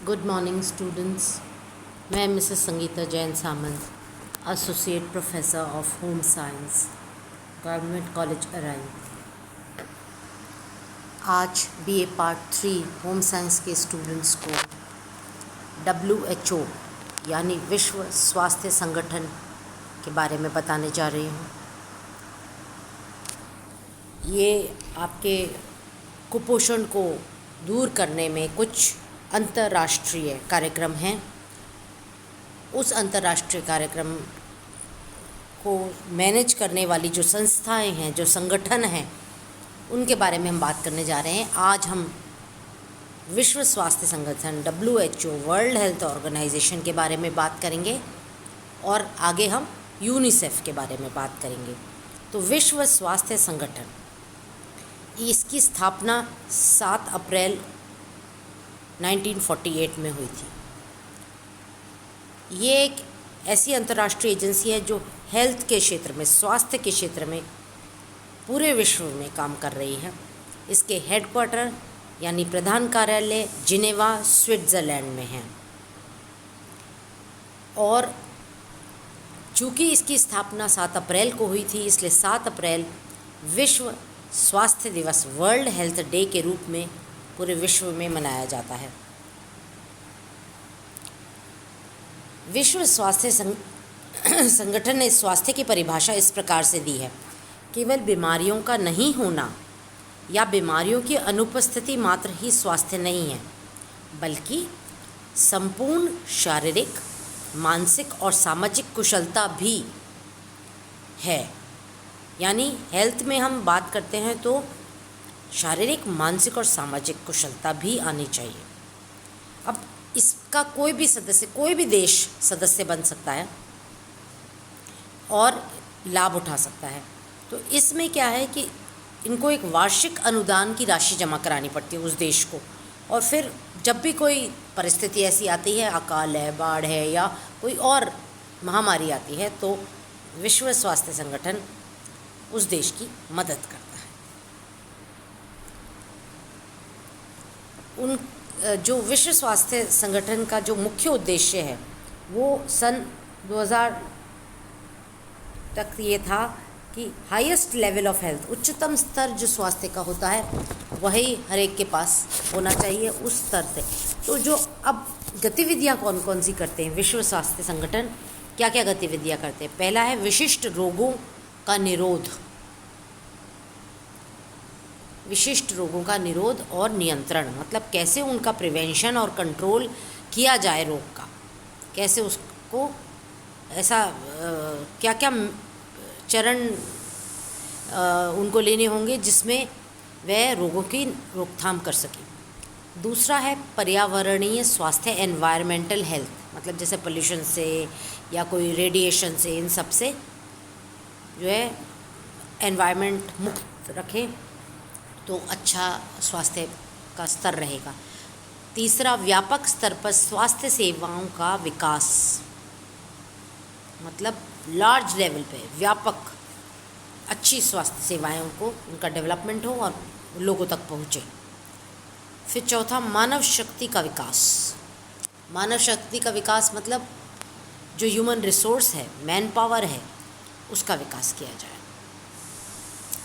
Good morning students. मैं Mrs Sangeeta Jain Samant, associate professor of home science, government college Arai. आज BA part 3 home science के स्टूडेंट्स को WHO यानी विश्व स्वास्थ्य संगठन के बारे में बताने जा रही हूँ। ये आपके कुपोषण को दूर करने में कुछ अंतर्राष्ट्रीय कार्यक्रम हैं। उस अंतर्राष्ट्रीय कार्यक्रम को मैनेज करने वाली जो संस्थाएं हैं, जो संगठन हैं, उनके बारे में हम बात करने जा रहे हैं। आज हम विश्व स्वास्थ्य संगठन WHO, वर्ल्ड हेल्थ ऑर्गेनाइजेशन के बारे में बात करेंगे और आगे हम यूनिसेफ के बारे में बात करेंगे। तो विश्व स्वास्थ्य संगठन, इसकी स्थापना 7 अप्रैल 1948 में हुई थी। ये एक ऐसी अंतर्राष्ट्रीय एजेंसी है जो हेल्थ के क्षेत्र में, स्वास्थ्य के क्षेत्र में पूरे विश्व में काम कर रही है। इसके हेडक्वार्टर यानी प्रधान कार्यालय जिनेवा, स्विट्ज़रलैंड में है। और चूँकि इसकी स्थापना 7 अप्रैल को हुई थी, इसलिए 7 अप्रैल विश्व स्वास्थ्य दिवस, वर्ल्ड हेल्थ डे के रूप में पूरे विश्व में मनाया जाता है। विश्व स्वास्थ्य संगठन ने स्वास्थ्य की परिभाषा इस प्रकार से दी है: केवल बीमारियों का नहीं होना या बीमारियों की अनुपस्थिति मात्र ही स्वास्थ्य नहीं है, बल्कि संपूर्ण शारीरिक, मानसिक और सामाजिक कुशलता भी है। यानी हेल्थ में हम बात करते हैं तो शारीरिक, मानसिक और सामाजिक कुशलता भी आनी चाहिए। अब इसका कोई भी सदस्य, कोई भी देश सदस्य बन सकता है और लाभ उठा सकता है। तो इसमें क्या है कि इनको एक वार्षिक अनुदान की राशि जमा करानी पड़ती है उस देश को, और फिर जब भी कोई परिस्थिति ऐसी आती है, अकाल है, बाढ़ है या कोई और महामारी आती है, तो विश्व स्वास्थ्य संगठन उस देश की मदद करता है। जो विश्व स्वास्थ्य संगठन का जो मुख्य उद्देश्य है वो सन 2000 तक ये था कि हाईएस्ट लेवल ऑफ हेल्थ, उच्चतम स्तर जो स्वास्थ्य का होता है वही हर एक के पास होना चाहिए, उस स्तर से। तो जो अब गतिविधियाँ कौन कौन सी करते हैं विश्व स्वास्थ्य संगठन, क्या क्या गतिविधियाँ करते हैं? पहला है विशिष्ट रोगों का निरोध। विशिष्ट रोगों का निरोध और नियंत्रण, मतलब कैसे उनका प्रिवेंशन और कंट्रोल किया जाए, रोग का कैसे उसको ऐसा क्या क्या चरण उनको लेने होंगे जिसमें वह रोगों की रोकथाम कर सके। दूसरा है पर्यावरणीय स्वास्थ्य, एनवायरमेंटल हेल्थ, मतलब जैसे पोल्यूशन से या कोई रेडिएशन से, इन सब से जो है एनवायरमेंट मुक्त रखें तो अच्छा स्वास्थ्य का स्तर रहेगा। तीसरा, व्यापक स्तर पर स्वास्थ्य सेवाओं का विकास, मतलब लार्ज लेवल पे व्यापक अच्छी स्वास्थ्य सेवाओं को, उनका डेवलपमेंट हो और लोगों तक पहुँचे। फिर चौथा, मानव शक्ति का विकास। मानव शक्ति का विकास मतलब जो ह्यूमन रिसोर्स है, मैन पावर है, उसका विकास किया जाए,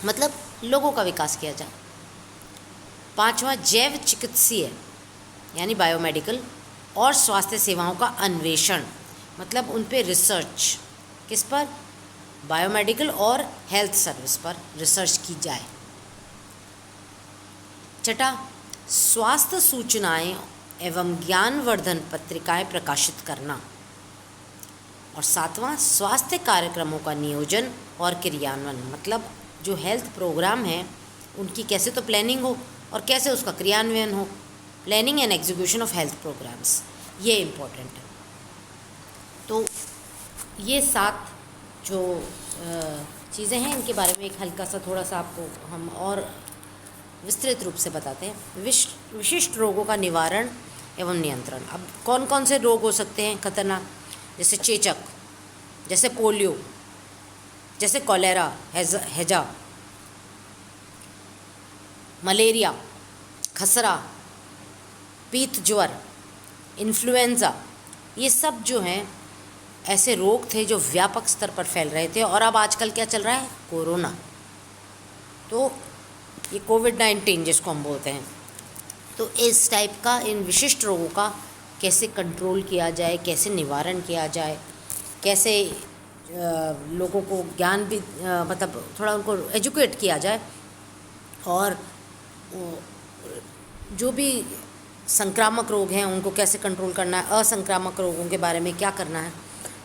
मतलब लोगों का विकास किया जाए। पांचवा, जैव चिकित्सीय यानी बायोमेडिकल और स्वास्थ्य सेवाओं का अन्वेषण, मतलब उन पे रिसर्च, किस पर? बायोमेडिकल और हेल्थ सर्विस पर रिसर्च की जाए। छठा, स्वास्थ्य सूचनाएं एवं ज्ञानवर्धन पत्रिकाएं प्रकाशित करना। और सातवां, स्वास्थ्य कार्यक्रमों का नियोजन और क्रियान्वयन, मतलब जो हेल्थ प्रोग्राम है उनकी कैसे तो प्लानिंग हो और कैसे उसका क्रियान्वयन हो। Planning and execution of health programs, ये इम्पोर्टेंट है। तो ये 7 जो चीज़ें हैं, इनके बारे में एक हल्का सा, थोड़ा सा आपको हम और विस्तृत रूप से बताते हैं। विशिष्ट रोगों का निवारण एवं नियंत्रण। अब कौन कौन से रोग हो सकते हैं खतरनाक? जैसे चेचक, जैसे पोलियो, जैसे कॉलेरा, हैजा, मलेरिया, खसरा, पीत ज्वर, इन्फ्लुएंज़ा, ये सब जो हैं ऐसे रोग थे जो व्यापक स्तर पर फैल रहे थे। और अब आजकल क्या चल रहा है, कोरोना। तो ये कोविड-19 जिसको हम बोलते हैं, तो इस टाइप का इन विशिष्ट रोगों का कैसे कंट्रोल किया जाए, कैसे निवारण किया जाए, कैसे लोगों को ज्ञान भी मतलब थोड़ा उनको एजुकेट किया जाए, और जो भी संक्रामक रोग हैं उनको कैसे कंट्रोल करना है, असंक्रामक रोगों के बारे में क्या करना है।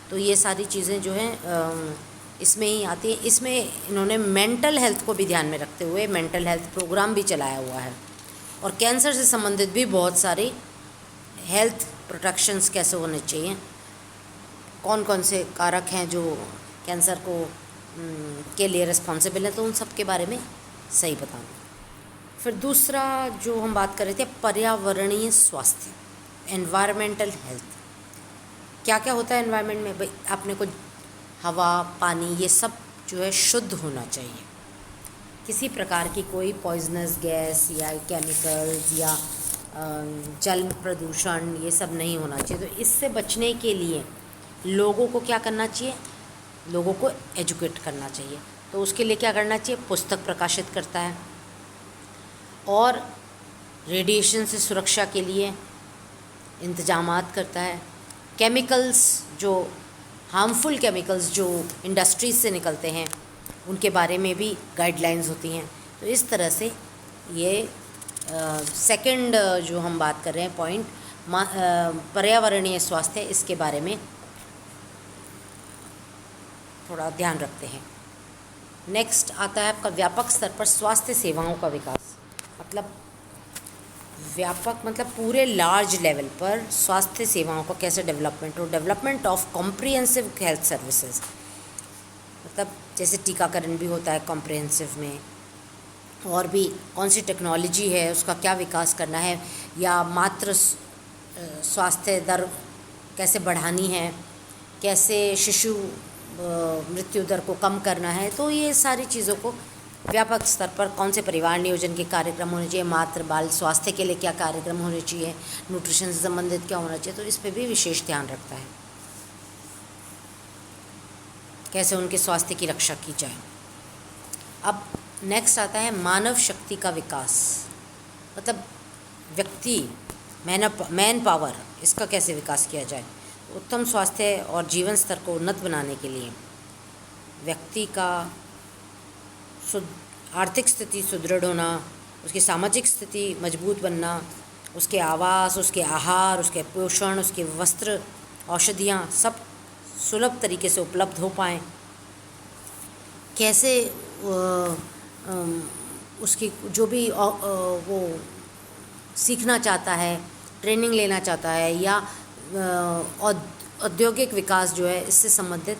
तो ये सारी चीज़ें जो हैं इसमें ही आती है। इसमें इन्होंने मेंटल हेल्थ को भी ध्यान में रखते हुए मेंटल हेल्थ प्रोग्राम भी चलाया हुआ है, और कैंसर से संबंधित भी बहुत सारे हेल्थ प्रोटेक्शंस कैसे होने चाहिए, कौन कौन से कारक हैं जो कैंसर को के लिए रिस्पॉन्सिबल हैं, तो उन सब के बारे में सही बताना। फिर दूसरा जो हम बात कर रहे थे, पर्यावरणीय स्वास्थ्य, एनवायरमेंटल हेल्थ। क्या क्या होता है एनवायरनमेंट में भाई, अपने को हवा, पानी, ये सब जो है शुद्ध होना चाहिए। किसी प्रकार की कोई पॉइजनस गैस या केमिकल्स या जल प्रदूषण ये सब नहीं होना चाहिए। तो इससे बचने के लिए लोगों को क्या करना चाहिए, लोगों को एजुकेट करना चाहिए। तो उसके लिए क्या करना चाहिए, पुस्तक प्रकाशित करता है, और रेडिएशन से सुरक्षा के लिए इंतजामात करता है। केमिकल्स, जो हार्मफुल केमिकल्स जो इंडस्ट्रीज से निकलते हैं, उनके बारे में भी गाइडलाइंस होती हैं। तो इस तरह से ये सेकंड जो हम बात कर रहे हैं पॉइंट, पर्यावरणीय स्वास्थ्य, इसके बारे में थोड़ा ध्यान रखते हैं। नेक्स्ट आता है आपका व्यापक स्तर पर स्वास्थ्य सेवाओं का विकास। मतलब व्यापक मतलब पूरे लार्ज लेवल पर स्वास्थ्य सेवाओं का कैसे डेवलपमेंट हो, development of comprehensive health services. मतलब जैसे टीकाकरण भी होता है कॉम्प्रिहेंसिव में, और भी कौन सी टेक्नोलॉजी है उसका क्या विकास करना है, या मातृ स्वास्थ्य दर कैसे बढ़ानी है, कैसे शिशु मृत्यु दर को कम करना है। तो ये सारी चीज़ों को व्यापक स्तर पर कौन से परिवार नियोजन के कार्यक्रम होने चाहिए, मातृ बाल स्वास्थ्य के लिए क्या कार्यक्रम होने चाहिए, न्यूट्रिशन से संबंधित क्या होना चाहिए, तो इस पर भी विशेष ध्यान रखता है, कैसे उनके स्वास्थ्य की रक्षा की जाए। अब नेक्स्ट आता है मानव शक्ति का विकास। मतलब व्यक्ति, मैन पावर, इसका कैसे विकास किया जाए। उत्तम स्वास्थ्य और जीवन स्तर को उन्नत बनाने के लिए व्यक्ति का आर्थिक स्थिति सुदृढ़ होना, उसकी सामाजिक स्थिति मजबूत बनना, उसके आवास, उसके आहार, उसके पोषण, उसके वस्त्र, औषधियाँ सब सुलभ तरीके से उपलब्ध हो पाएँ, कैसे उसकी जो भी वो सीखना चाहता है, ट्रेनिंग लेना चाहता है, या औद्योगिक विकास जो है इससे संबंधित,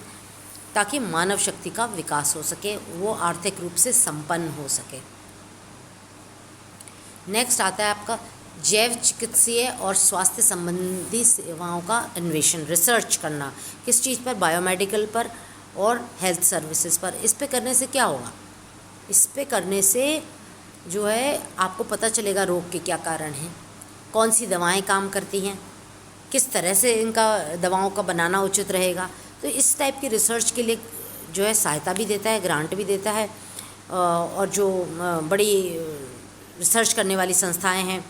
ताकि मानव शक्ति का विकास हो सके, वो आर्थिक रूप से संपन्न हो सके। नेक्स्ट आता है आपका जैव चिकित्सीय और स्वास्थ्य संबंधी सेवाओं का अन्वेषण, रिसर्च करना। किस चीज़ पर, बायोमेडिकल पर और हेल्थ सर्विसेज पर। इस पे करने से क्या होगा, इस पे करने से जो है आपको पता चलेगा रोग के क्या कारण हैं, कौन सी दवाएं काम करती हैं, किस तरह से इनका दवाओं का बनाना उचित रहेगा। तो इस टाइप की रिसर्च के लिए जो है सहायता भी देता है, ग्रांट भी देता है, और जो बड़ी रिसर्च करने वाली संस्थाएं हैं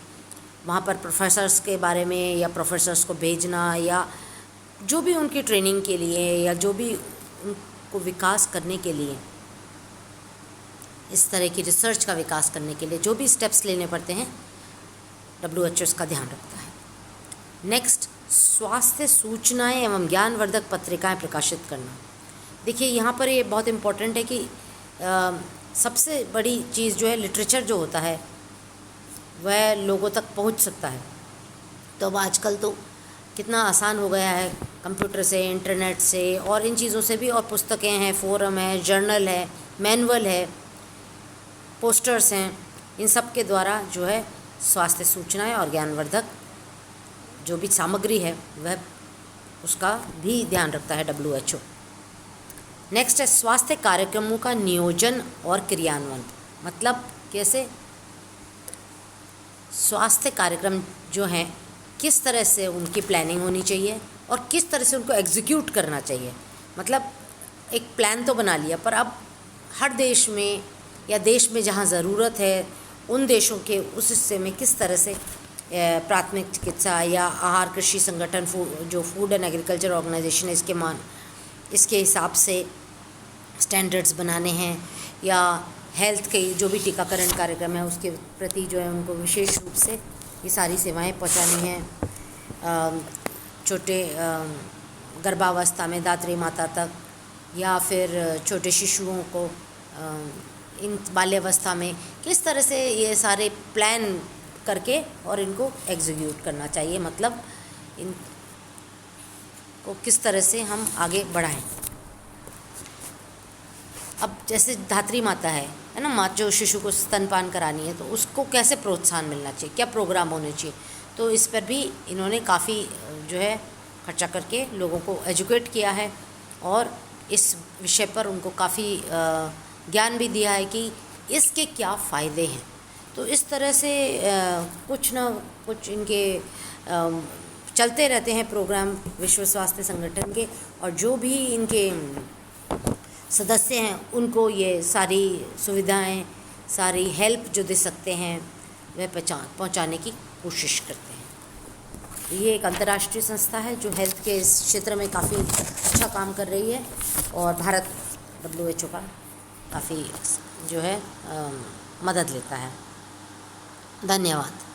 वहाँ पर प्रोफेसर्स के बारे में, या प्रोफेसर्स को भेजना, या जो भी उनकी ट्रेनिंग के लिए, या जो भी उनको विकास करने के लिए, इस तरह की रिसर्च का विकास करने के लिए जो भी स्टेप्स लेने पड़ते हैं, WHO इसका ध्यान रखता है। नेक्स्ट, स्वास्थ्य सूचनाएं एवं ज्ञानवर्धक पत्रिकाएं प्रकाशित करना। देखिए यहाँ पर ये बहुत इम्पोर्टेंट है कि सबसे बड़ी चीज़ जो है, लिटरेचर जो होता है वह लोगों तक पहुँच सकता है। तो अब आजकल तो कितना आसान हो गया है, कंप्यूटर से, इंटरनेट से, और इन चीज़ों से भी, और पुस्तकें हैं, फोरम है, जर्नल है, मैनुअल है, पोस्टर्स हैं, इन सब के द्वारा जो है स्वास्थ्य सूचनाएं और ज्ञानवर्धक जो भी सामग्री है वह उसका भी ध्यान रखता है WHO। नेक्स्ट है स्वास्थ्य कार्यक्रमों का नियोजन और क्रियान्वयन। मतलब कैसे स्वास्थ्य कार्यक्रम जो हैं किस तरह से उनकी प्लानिंग होनी चाहिए और किस तरह से उनको एग्जीक्यूट करना चाहिए। मतलब एक प्लान तो बना लिया, पर अब हर देश में या देश में जहाँ ज़रूरत है उन देशों के उस हिस्से में किस तरह से प्राथमिक चिकित्सा या आहार कृषि संगठन जो फूड एंड एग्रीकल्चर ऑर्गेनाइजेशन है इसके हिसाब से स्टैंडर्ड्स बनाने हैं, या हेल्थ के जो भी टीकाकरण कार्यक्रम है उसके प्रति जो है उनको विशेष रूप से ये सारी सेवाएं पहुंचानी हैं। छोटे गर्भावस्था में दात्री माता तक, या फिर छोटे शिशुओं को इन बाल्यावस्था में किस तरह से ये सारे प्लान करके और इनको एग्जीक्यूट करना चाहिए। मतलब इनको किस तरह से हम आगे बढ़ाएं। अब जैसे धात्री माता है ना, माँ जो शिशु को स्तनपान करानी है, तो उसको कैसे प्रोत्साहन मिलना चाहिए, क्या प्रोग्राम होने चाहिए, तो इस पर भी इन्होंने काफ़ी जो है खर्चा करके लोगों को एजुकेट किया है और इस विषय पर उनको काफ़ी ज्ञान भी दिया है कि इसके क्या फ़ायदे हैं। तो इस तरह से कुछ न कुछ इनके चलते रहते हैं प्रोग्राम विश्व स्वास्थ्य संगठन के, और जो भी इनके सदस्य हैं उनको ये सारी सुविधाएं, सारी हेल्प जो दे सकते हैं वह पहुंचाने की कोशिश करते हैं। ये एक अंतर्राष्ट्रीय संस्था है जो हेल्थ के इस क्षेत्र में काफ़ी अच्छा काम कर रही है, और भारत WHO का काफ़ी जो है मदद लेता है। धन्यवाद।